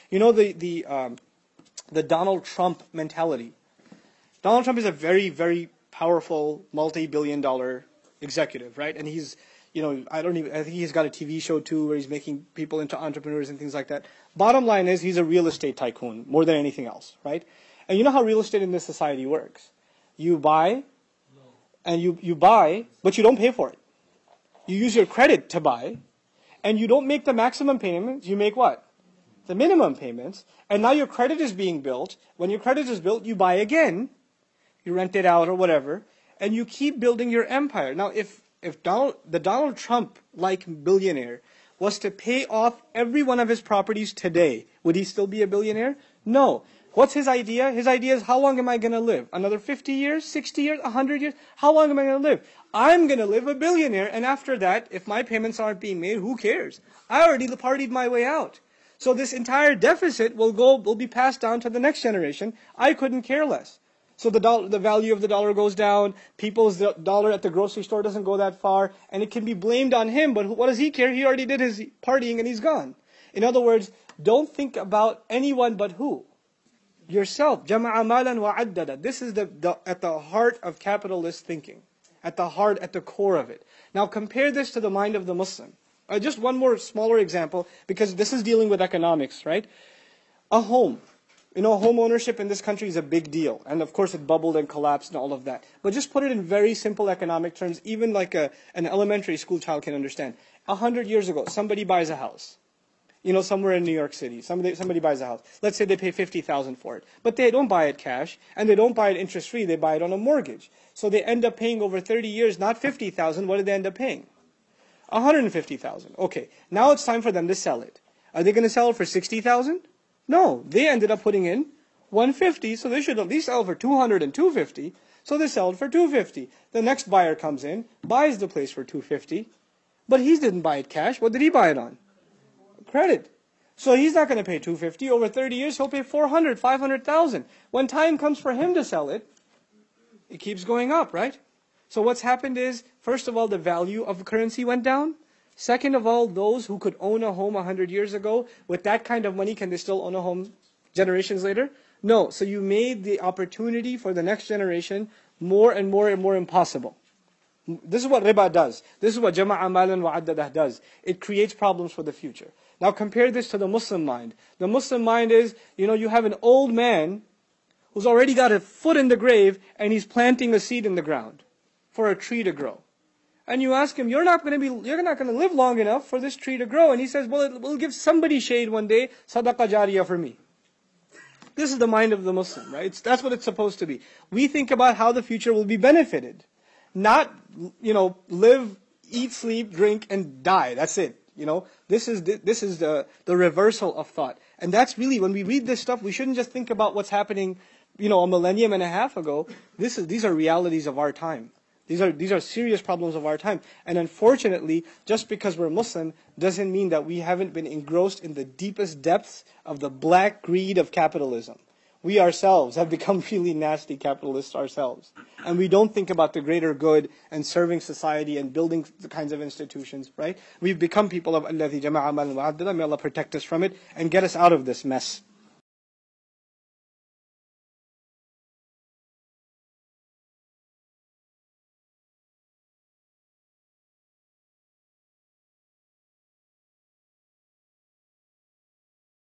You know the Donald Trump mentality. Donald Trump is a very, very powerful multi-billion-dollar executive, right? And he's, I think he's got a TV show too where he's making people into entrepreneurs and things like that. Bottom line is he's a real estate tycoon more than anything else, right? And you know how real estate in this society works. You buy, and you buy, but you don't pay for it. You use your credit to buy, and you don't make the maximum payments. You make what? The minimum payments. And now your credit is being built. When your credit is built, you buy again. You rent it out or whatever, and you keep building your empire. Now, if the Donald Trump-like billionaire was to pay off every one of his properties today, would he still be a billionaire? No. What's his idea? His idea is, how long am I going to live? Another 50 years, 60 years, 100 years? How long am I going to live? I'm going to live a billionaire, and after that, if my payments aren't being made, who cares? I already partied my way out. So this entire deficit will be passed down to the next generation. I couldn't care less. So the value of the dollar goes down, people's dollar at the grocery store doesn't go that far, and it can be blamed on him, but what does he care? He already did his partying and he's gone. In other words, don't think about anyone but who? Yourself. جَمَعَ مَالًا وَعَدَّدَ. This is at the heart of capitalist thinking, at the core of it. Now compare this to the mind of the Muslim. Just one more smaller example, because this is dealing with economics, right? A home. Home ownership in this country is a big deal. And of course it bubbled and collapsed and all of that. But just put it in very simple economic terms, even like an elementary school child can understand. 100 years ago, somebody buys a house. Somewhere in New York City. Somebody buys a house. Let's say they pay $50,000 for it. But they don't buy it cash, and they don't buy it interest-free. They buy it on a mortgage. So they end up paying over 30 years, not $50,000. What did they end up paying? $150,000. Okay, now it's time for them to sell it. Are they going to sell it for $60,000? No, they ended up putting in $150, so they should at least sell for $200 and $250. So they sell it for $250. The next buyer comes in, buys the place for $250, but he didn't buy it cash. What did he buy it on? Credit. So he's not going to pay $250. Over 30 years, he'll pay $400,000, $500,000. When time comes for him to sell it, it keeps going up, right? So what's happened is, first of all, the value of currency went down. Second of all, those who could own a home 100 years ago, with that kind of money, can they still own a home generations later? No. So you made the opportunity for the next generation more and more and more impossible. This is what riba does. This is what jama'a malan wa addadah does. It creates problems for the future. Now compare this to the Muslim mind. The Muslim mind is, you have an old man who's already got a foot in the grave, and he's planting a seed in the ground for a tree to grow. And you ask him, you're not going to live long enough for this tree to grow. And he says, well, it will give somebody shade one day, sadaqah jariyah for me. This is the mind of the Muslim, right? That's what it's supposed to be. We think about how the future will be benefited. Not, live, eat, sleep, drink, and die. That's it. This is the reversal of thought. And that's really, when we read this stuff, we shouldn't just think about what's happening, a millennium and a half ago. These are realities of our time. These are serious problems of our time. And unfortunately, just because we're Muslim doesn't mean that we haven't been engrossed in the deepest depths of the black greed of capitalism. We ourselves have become really nasty capitalists ourselves. And we don't think about the greater good and serving society and building the kinds of institutions, right? We've become people of الَّذِي جَمَعَ مَالًا وَعَدَّدَهُ. May Allah protect us from it and get us out of this mess.